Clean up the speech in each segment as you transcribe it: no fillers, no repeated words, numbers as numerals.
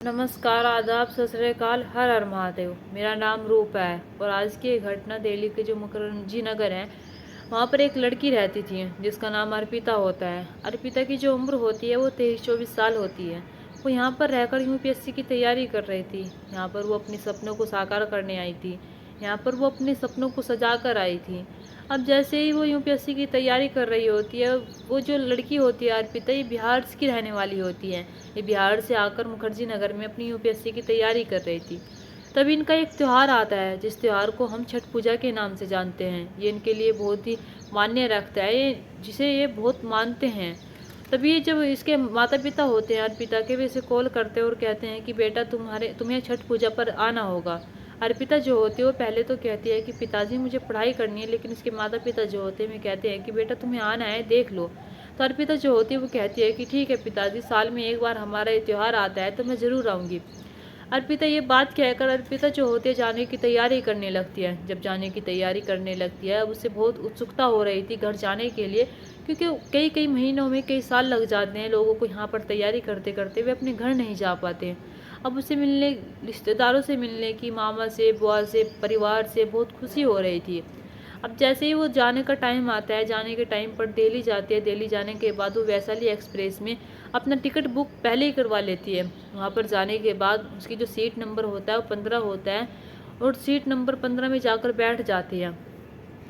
नमस्कार, आदाब, सत श्री अकाल, हर हर महादेव। मेरा नाम रूप है और आज की एक घटना दिल्ली के जो मुखर्जी नगर है वहाँ पर एक लड़की रहती थी जिसका नाम अर्पिता होता है। अर्पिता की जो उम्र होती है वो 23-24 साल होती है। वो यहाँ पर रहकर यूपीएससी की तैयारी कर रही थी। यहाँ पर वो अपने सपनों को साकार करने आई थी। यहाँ पर वो अपने सपनों को सजा कर आई थी। अब जैसे ही वो यूपीएससी की तैयारी कर रही होती है, वो जो लड़की होती है अर्पिता, ये बिहार की रहने वाली होती है। ये बिहार से आकर मुखर्जी नगर में अपनी यूपीएससी की तैयारी कर रही थी। तभी इनका एक त्यौहार आता है जिस त्यौहार को हम छठ पूजा के नाम से जानते हैं। ये इनके लिए बहुत ही मान्य रखता है, ये जिसे ये बहुत मानते हैं। तभी जब इसके माता पिता होते हैं अर्पिता के, वे इसे कॉल करते हैं और कहते हैं कि बेटा तुम्हें छठ पूजा पर आना होगा। अर्पिता जो होती है वो पहले तो कहती है कि पिताजी मुझे पढ़ाई करनी है, लेकिन इसके माता पिता जो होते हैं वे कहते हैं कि बेटा तुम्हें आना है, देख लो। तो अर्पिता जो होती है वो कहती है कि ठीक है पिताजी, साल में एक बार हमारा ये त्यौहार आता है तो मैं ज़रूर आऊँगी। अर्पिता ये बात कहकर अर्पिता जो होती है जाने की तैयारी करने लगती है। जब जाने की तैयारी करने लगती है, अब उसे बहुत उत्सुकता हो रही थी घर जाने के लिए, क्योंकि कई कई महीनों में कई साल लग जाते हैं लोगों को यहाँ पर तैयारी करते करते, वे अपने घर नहीं जा पाते हैं। अब उसे मिलने, रिश्तेदारों से मिलने की, मामा से, बुआ से, परिवार से बहुत खुशी हो रही थी। अब जैसे ही वो जाने का टाइम आता है, जाने के टाइम पर दिल्ली जाती है। दिल्ली जाने के बाद वो वैशाली एक्सप्रेस में अपना टिकट बुक पहले ही करवा लेती है। वहाँ पर जाने के बाद उसकी जो सीट नंबर होता है वो 15 होता है और सीट नंबर 15 में जाकर बैठ जाती है।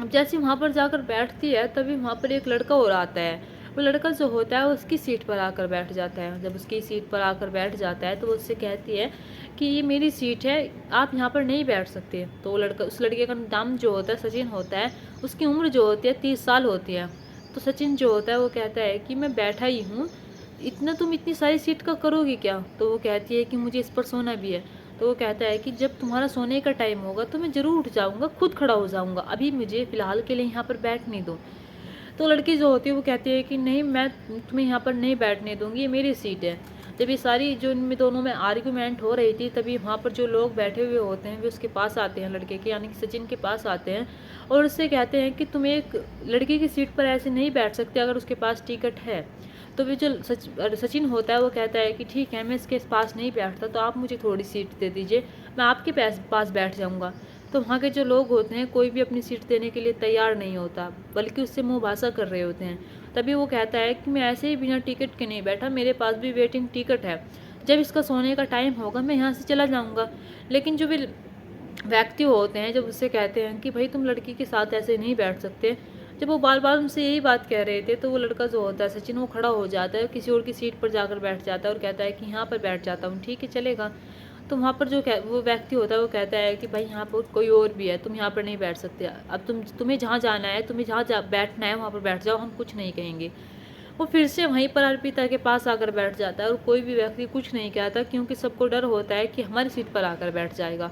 अब जैसे वहाँ पर जाकर बैठती है तभी वहाँ पर एक लड़का और आता है। वो लड़का जो होता है उसकी सीट पर आकर बैठ जाता है। जब उसकी सीट पर आकर बैठ जाता है तो वो उससे कहती है कि ये मेरी सीट है, आप यहाँ पर नहीं बैठ सकते। तो वो लड़का, उस लड़के का नाम जो होता है सचिन होता है। उसकी उम्र जो होती है 30 साल होती है। तो सचिन जो होता है वो कहता है कि मैं बैठा ही हूँ, इतना तुम इतनी सारी सीट का करोगी क्या। तो वो कहती है कि मुझे इस पर सोना भी है। तो वो कहता है कि जब तुम्हारा सोने का टाइम होगा तो मैं ज़रूर उठ जाऊँगा, खुद खड़ा हो जाऊँगा, अभी मुझे फ़िलहाल के लिए यहाँ पर बैठने दो। तो लड़की जो होती है वो कहती है कि नहीं, मैं तुम्हें यहाँ पर नहीं बैठने दूँगी, ये मेरी सीट है। जब ये सारी जो इनमें दोनों में आर्गूमेंट हो रही थी तभी वहाँ पर जो लोग बैठे हुए होते हैं वे उसके पास आते हैं, लड़के के यानी कि सचिन के पास आते हैं और उससे कहते हैं कि तुम एक लड़की की सीट पर ऐसे नहीं बैठ सकते अगर उसके पास टिकट है। तो वे जो सचिन होता है वो कहता है कि ठीक है, मैं इसके पास नहीं बैठता, तो आप मुझे थोड़ी सीट दे दीजिए, मैं आपके पास बैठ जाऊँगा। तो वहाँ के जो लोग होते हैं कोई भी अपनी सीट देने के लिए तैयार नहीं होता, बल्कि उससे मुँह भाषा कर रहे होते हैं। तभी वो कहता है कि मैं ऐसे ही बिना टिकट के नहीं बैठा, मेरे पास भी वेटिंग टिकट है, जब इसका सोने का टाइम होगा मैं यहाँ से चला जाऊँगा। लेकिन जो भी व्यक्ति होते हैं जब उससे कहते हैं कि भाई तुम लड़की के साथ ऐसे नहीं बैठ सकते, जब वो बार बार उनसे यही बात कह रहे थे तो वो लड़का जो होता है सचिन, वो खड़ा हो जाता है, किसी और की सीट पर जाकर बैठ जाता है और कहता है कि यहाँ पर बैठ जाता हूँ, ठीक है चलेगा। तो वहाँ पर जो वो व्यक्ति होता है वो कहता है कि भाई यहाँ पर कोई और भी है, तुम यहाँ पर नहीं बैठ सकते, अब तुम्हें जहाँ जाना है, तुम्हें जहाँ बैठना है वहाँ पर बैठ जाओ, हम कुछ नहीं कहेंगे। वो फिर से वहीं पर अर्पिता के पास आकर बैठ जाता है और कोई भी व्यक्ति कुछ नहीं कहता, क्योंकि सबको डर होता है कि हमारी सीट पर आकर बैठ जाएगा।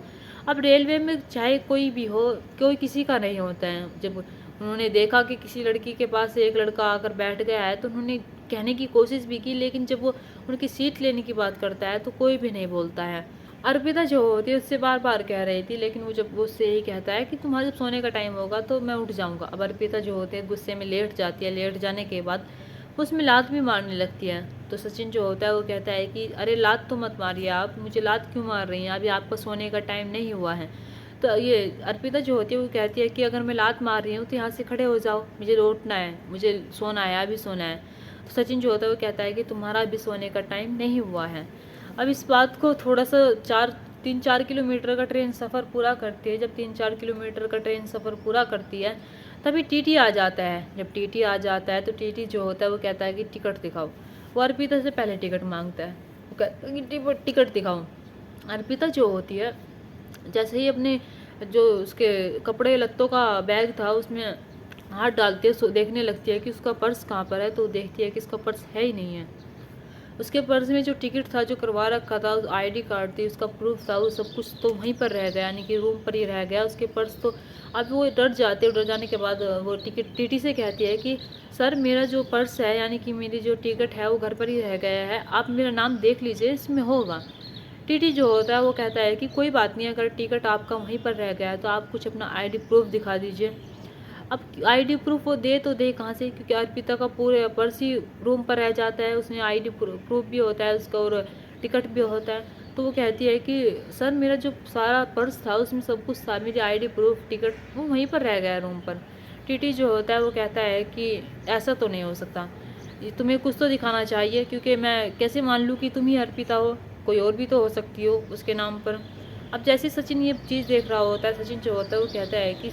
अब रेलवे में चाहे कोई भी हो, कोई किसी का नहीं होता है। जब उन्होंने देखा कि किसी लड़की के पास से एक लड़का आकर बैठ गया है तो उन्होंने कहने की कोशिश भी की, लेकिन जब वो उनकी सीट लेने की बात करता है तो कोई भी नहीं बोलता है। अर्पिता जो होती है उससे बार बार कह रही थी, लेकिन वो उससे यही कहता है कि तुम्हारा जब सोने का टाइम होगा तो मैं उठ जाऊँगा। अब अर्पिता जो होती है गुस्से में लेट जाती है। लेट जाने के बाद उसमें लात भी मारने लगती है। तो सचिन जो होता है वो कहता है कि अरे लात तो मत मारिए आप, मुझे लात क्यों मार रही हैं, अभी आपका सोने का टाइम नहीं हुआ है। तो ये अर्पिता जो होती है वो कहती है कि अगर मैं लात मार रही हूँ तो यहाँ से खड़े हो जाओ, मुझे लौटना है, मुझे सोना है, अभी सोना है। तो सचिन जो होता है वो कहता है कि तुम्हारा अभी सोने का टाइम नहीं हुआ है। अब इस बात को थोड़ा सा 3-4 किलोमीटर का ट्रेन सफ़र पूरा करती है। जब 3-4 किलोमीटर का ट्रेन सफ़र पूरा करती है तभी टीटी आ जाता है। जब टीटी आ जाता है तो टीटी जो होता है वो कहता है कि टिकट दिखाओ। वो अर्पिता से पहले टिकट मांगता है, वो कहता है कि टिकट दिखाओ। अर्पिता जो होती है जैसे ही अपने जो उसके कपड़े लत्तों का बैग था उसमें हाथ डालती है, देखने लगती है कि उसका पर्स कहाँ पर है। तो देखती है कि उसका पर्स है ही नहीं है। उसके पर्स में जो टिकट था, जो करवा रखा था, आईडी कार्ड थी, उसका प्रूफ था, वो सब कुछ तो वहीं पर रह गया, यानी कि रूम पर ही रह गया उसके पर्स। तो अब वो डर जाते हैं। डर जाने के बाद वो टिकट टीटी से कहती है कि सर मेरा जो पर्स है, यानी कि मेरी जो टिकट है वो घर पर ही रह गया है, आप मेरा नाम देख लीजिए, इसमें होगा। टीटी जो होता है वो कहता है कि कोई बात नहीं, अगर टिकट आपका वहीं पर रह गया है तो आप कुछ अपना आईडी प्रूफ दिखा दीजिए। अब आईडी प्रूफ वो दे तो दे कहाँ से, क्योंकि अर्पिता का पूरे पर्स ही रूम पर रह जाता है, उसमें आईडी प्रूफ भी होता है उसका और टिकट भी होता है। तो वो कहती है कि सर मेरा जो सारा पर्स था उसमें सब कुछ था, मेरी आईडी प्रूफ टिकट वो वहीं पर रह गया रूम पर। टीटी जो होता है वो कहता है कि ऐसा तो नहीं हो सकता, तुम्हें कुछ तो दिखाना चाहिए, क्योंकि मैं कैसे मान लूँ कि तुम ही अर्पिता हो, कोई और भी तो हो सकती हो उसके नाम पर। अब जैसे सचिन ये चीज़ देख रहा होता है, सचिन जो होता है वो कहता है कि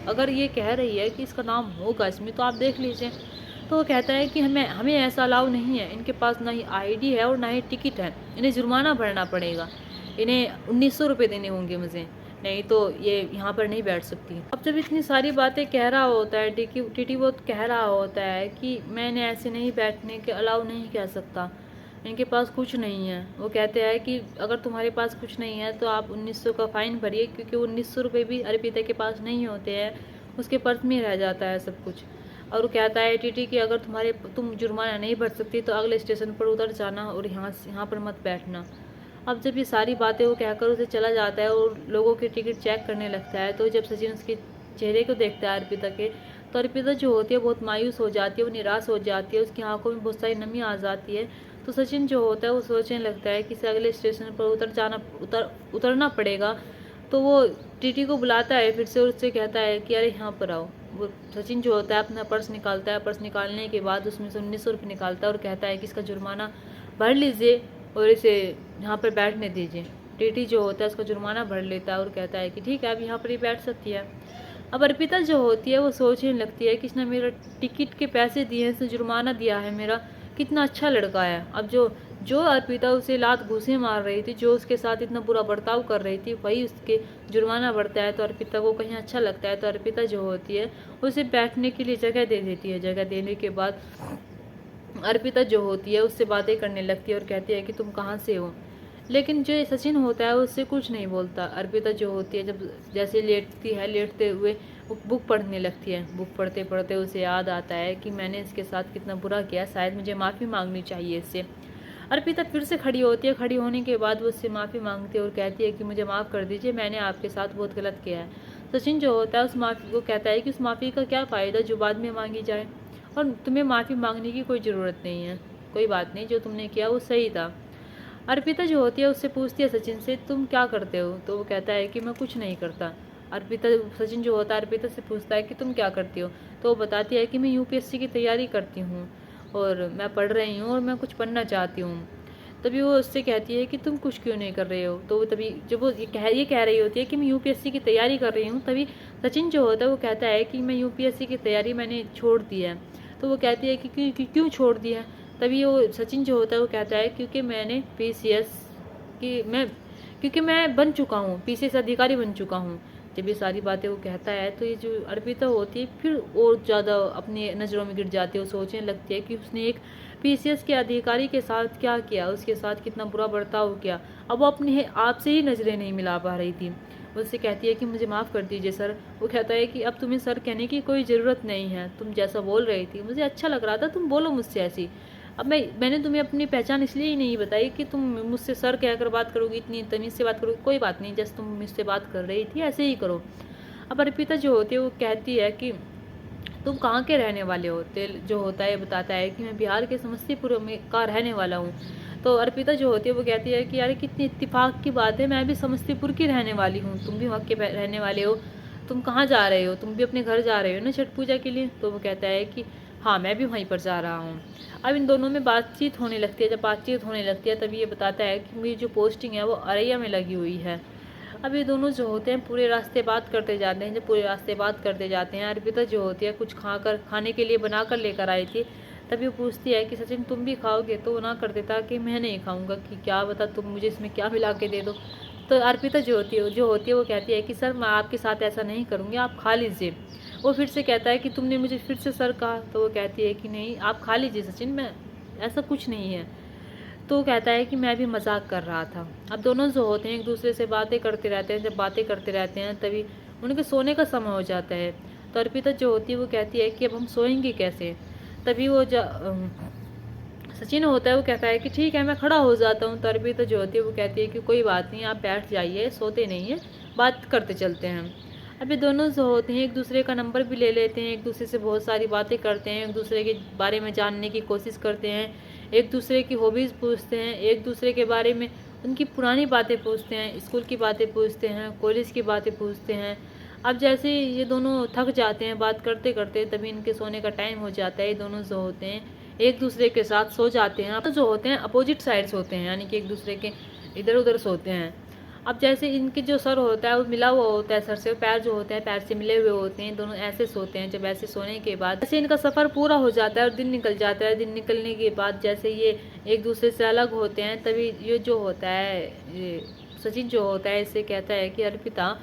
अगर ये कह रही है कि इसका नाम होगा इसमें तो आप देख लीजिए। तो वो कहता है कि हमें हमें ऐसा अलाउ नहीं है, इनके पास ना ही आईडी है और ना ही टिकट है, इन्हें जुर्माना भरना पड़ेगा, इन्हें 1900 रुपये देने होंगे मुझे, नहीं तो ये यहाँ पर नहीं बैठ सकती। अब जब इतनी सारी बातें कह रहा होता है टीटी वो कह रहा होता है कि मैंने ऐसे नहीं बैठने के अलाउ नहीं कह सकता, इनके पास कुछ नहीं है। वो कहते हैं कि अगर तुम्हारे पास कुछ नहीं है तो आप 1900 का फ़ाइन भरिए, क्योंकि 1900 रुपये भी अर्पिता के पास नहीं होते हैं, उसके पर्स में रह जाता है सब कुछ। और वो कहता है टीटी कि अगर तुम जुर्माना नहीं भर सकती तो अगले स्टेशन पर उतर जाना और यहाँ पर मत बैठना। अब जब ये सारी बातें वो कहकर उसे चला जाता है और लोगों के टिकट चेक करने लगता है, तो जब सचिन उसके चेहरे को देखता है अर्पिता के, तो अर्पिता जो होती है बहुत मायूस हो जाती है, वो निराश हो जाती है, उसकी आंखों में बहुत सारी नमी आ जाती है। तो सचिन जो होता है वो सोचने लगता है कि इसे अगले स्टेशन पर उतरना पड़ेगा। तो वो टीटी को बुलाता है फिर से और उससे कहता है कि अरे यहाँ पर आओ। वो सचिन जो होता है अपना पर्स निकालता है, पर्स निकालने के बाद उसमें से 1900 रुपये निकालता है और कहता है कि इसका जुर्माना भर लीजिए और इसे यहाँ पर बैठने दीजिए। टीटी जो होता है उसका जुर्माना भर लेता है और कहता है कि ठीक है अब यहाँ पर ही बैठ सकती है। अब अर्पिता जो होती है वो सोचने लगती है कि इसने मेरा टिकट के पैसे दिए हैं, इसने जुर्माना दिया है मेरा, कितना अच्छा लड़का है। अब जो अर्पिता उसे लात घूंसे मार रही थी, जो उसके साथ इतना बुरा बर्ताव कर रही थी, वही उसके जुर्माना बढ़ता है तो अर्पिता को कहीं अच्छा लगता है। तो अर्पिता जो होती है उसे बैठने के लिए जगह दे देती है। जगह देने के बाद अर्पिता जो होती है उससे बातें करने लगती है और कहती है कि तुम कहाँ से हो। लेकिन जो सचिन होता है उससे कुछ नहीं बोलता। अर्पिता जो होती है जब जैसे लेटती है, लेटते हुए वो बुक पढ़ने लगती है। बुक पढ़ते पढ़ते उसे याद आता है कि मैंने इसके साथ कितना बुरा किया, शायद मुझे माफ़ी मांगनी चाहिए इससे। अर्पिता फिर से खड़ी होती है। खड़ी होने के बाद वो उससे माफ़ी मांगती है और कहती है कि मुझे माफ़ कर दीजिए, मैंने आपके साथ बहुत गलत किया है। सचिन जो होता है उस माफ़ी को कहता है कि उस माफ़ी का क्या फ़ायदा जो बाद में मांगी जाए, और तुम्हें माफ़ी मांगने की कोई ज़रूरत नहीं है, कोई बात नहीं, जो तुमने किया वो सही था। अर्पिता जो होती है उससे पूछती है सचिन से तुम क्या करते हो, तो वो कहता है कि मैं कुछ नहीं करता। सचिन जो होता है अर्पिता से पूछता है कि तुम क्या करती हो, तो वो बताती है कि मैं यूपीएससी की तैयारी करती हूँ और मैं पढ़ रही हूँ और मैं कुछ पढ़ना चाहती हूँ। तभी वो उससे कहती है कि तुम कुछ क्यों नहीं कर रहे हो। तो तभी जब वो ये कह रही होती है कि मैं यूपीएससी की तैयारी कर रही हूँ, तभी सचिन जो होता है वो कहता है कि मैं यूपीएससी की तैयारी मैंने छोड़ दी है। तो वो कहती है कि क्यों छोड़ दी है। तभी वो सचिन जो होता है वो कहता है क्योंकि मैंने क्योंकि मैं बन चुका हूँ, पीसीएस अधिकारी बन चुका हूँ। जब ये सारी बातें वो कहता है तो ये जो अर्पिता होती है फिर और ज़्यादा अपनी नज़रों में गिर जाती है। वो सोचने लगती है कि उसने एक पीसीएस के अधिकारी के साथ क्या किया, उसके साथ कितना बुरा बर्ताव किया। अब वो अपने आप से ही नज़रें नहीं मिला पा रही थी। वो उससे कहती है कि मुझे माफ़ कर दीजिए सर। वो कहता है कि अब तुम्हें सर कहने की कोई ज़रूरत नहीं है, तुम जैसा बोल रही थी मुझे अच्छा लग रहा था, तुम बोलो मुझसे ऐसी। अब मैंने तुम्हें अपनी पहचान इसलिए ही नहीं बताई कि तुम मुझसे सर कहकर बात करोगी, इतनी तमीज़ से बात करोगी, कोई बात नहीं, जैसे तुम मुझसे बात कर रही थी ऐसे ही करो। अब अर्पिता जो होती है वो कहती है कि तुम कहाँ के रहने वाले हो। तेल जो होता है बताता है कि मैं बिहार के समस्तीपुर में का रहने वाला हूँ। तो अर्पिता जो होती है वो कहती है कि यार कितनी इत्तेफाक की बात है, मैं भी समस्तीपुर की रहने वाली हूँ, तुम भी वहाँ के रहने वाले हो, तुम कहाँ जा रहे हो, तुम भी अपने घर जा रहे हो ना छठ पूजा के लिए। तो वो कहता है कि हाँ मैं भी वहीं पर जा रहा हूँ। अब इन दोनों में बातचीत होने लगती है। जब बातचीत होने लगती है तभी ये बताता है कि मेरी जो पोस्टिंग है वो अरैया में लगी हुई है। अब ये दोनों जो होते हैं पूरे रास्ते बात करते जाते हैं। जब पूरे रास्ते बात करते जाते हैं अर्पिता जो होती है कुछ खाने के लिए बना कर लेकर आई थी। तभी वो पूछती है कि सचिन तुम भी खाओगे, तो वो ना कर देता कि मैं नहीं खाऊंगा, कि क्या बता तुम मुझे इसमें क्या मिला के दे दो। तो अर्पिता जो होती है वो कहती है कि सर मैं आपके साथ ऐसा नहीं करूँगी, आप खा लीजिए। वो फिर से कहता है कि तुमने मुझे फिर से सर कहा। तो वो कहती है कि नहीं आप खा लीजिए सचिन, मैं ऐसा कुछ नहीं है। तो वो कहता है कि मैं भी मजाक कर रहा था। अब दोनों जो होते हैं एक दूसरे से बातें करते रहते हैं। जब बातें करते रहते हैं तभी उनके सोने का समय हो जाता है। तो अर्पिता जो होती है वो कहती है कि अब हम सोएंगे कैसे। तभी सचिन होता है वो कहता है कि ठीक है मैं खड़ा हो जाता हूँ। तो अर्पिता जो होती है वो कहती है कि कोई बात नहीं, आप बैठ जाइए, सोते नहीं है, बात करते चलते हैं। अब ये दोनों जो होते हैं एक दूसरे का नंबर भी ले लेते हैं, एक दूसरे से बहुत सारी बातें करते हैं, एक दूसरे के बारे में जानने की कोशिश करते हैं, एक दूसरे की हॉबीज़ पूछते हैं, एक दूसरे के बारे में उनकी पुरानी बातें पूछते हैं, स्कूल की बातें पूछते हैं, कॉलेज की बातें पूछते हैं। अब जैसे ये दोनों थक जाते हैं बात करते करते, तभी इनके सोने का टाइम हो जाता है। ये दोनों जो होते हैं एक दूसरे के साथ सो जाते हैं। अब जो होते हैं अपोजिट साइड्स होते हैं, यानी कि एक दूसरे के इधर उधर सोते हैं। अब जैसे इनके जो सर होता है वो मिला हुआ होता है सर से, पैर जो होते हैं पैर से मिले हुए होते हैं, दोनों ऐसे सोते हैं। जब ऐसे सोने के बाद जैसे इनका सफ़र पूरा हो जाता है और दिन निकल जाता है, दिन निकलने के बाद जैसे ये एक दूसरे से अलग होते हैं, तभी ये जो होता है ये सचिन जो होता है इससे कहता है कि अर्पिता,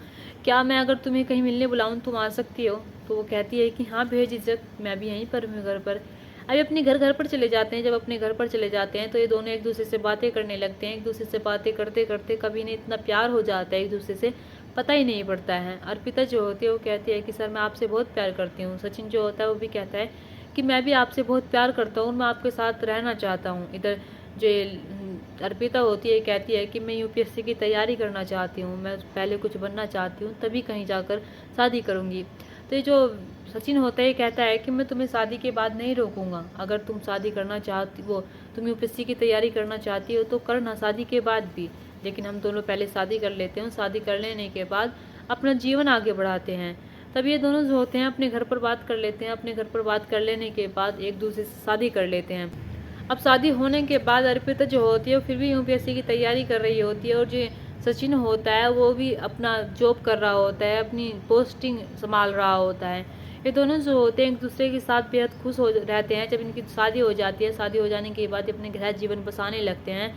क्या मैं अगर तुम्हें कहीं मिलने बुलाऊं तुम आ सकती हो? तो वो कहती है कि हाँ बेझिझक, मैं भी यहीं पर हूँ घर पर। अभी अपने घर पर चले जाते हैं। जब अपने घर पर चले जाते हैं तो ये दोनों एक दूसरे से बातें करने लगते हैं। एक दूसरे से बातें करते करते कभी इन्हें इतना प्यार हो जाता है एक दूसरे से, पता ही नहीं पड़ता है। अर्पिता जो होती है वो कहती है कि सर मैं आपसे बहुत प्यार करती हूँ। सचिन जो होता है वो भी कहता है कि मैं भी आपसे बहुत प्यार करता हूँ, मैं आपके साथ रहना चाहता हूँ। इधर जो अर्पिता होती है कहती है कि मैं यूपीएससी की तैयारी करना चाहती हूँ, मैं पहले कुछ बनना चाहती हूँ, तभी कहीं जाकर शादी करूँगी। तो ये जो सचिन होता है कहता है कि मैं तुम्हें शादी के बाद नहीं रोकूंगा, अगर तुम शादी करना चाहती हो, तुम यूपीएससी की तैयारी करना चाहती हो तो करना शादी के बाद भी, लेकिन हम दोनों पहले शादी कर लेते हैं। शादी कर लेने के बाद अपना जीवन आगे बढ़ाते हैं। तब ये दोनों जो होते हैं अपने घर पर बात कर लेते हैं। अपने घर पर बात कर लेने के बाद एक दूसरे से शादी कर लेते हैं। अब शादी होने के बाद अर्पिता जो होती है वो फिर भी यूपीएससी की तैयारी कर रही होती है, और जो सचिन होता है वो भी अपना जॉब कर रहा होता है, अपनी पोस्टिंग संभाल रहा होता है। ये दोनों जो होते हैं एक दूसरे के साथ बेहद खुश हो रहते हैं। जब इनकी शादी हो जाती है, शादी हो जाने के बाद अपने घर जीवन बसाने लगते हैं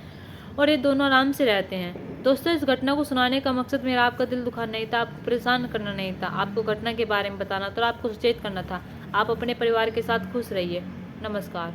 और ये दोनों आराम से रहते हैं। दोस्तों, इस घटना को सुनाने का मकसद मेरा आपका दिल दुखाना नहीं था, आपको परेशान करना नहीं था, आपको घटना के बारे में बताना था और आपको सचेत करना था। आप अपने परिवार के साथ खुश रहिए। नमस्कार।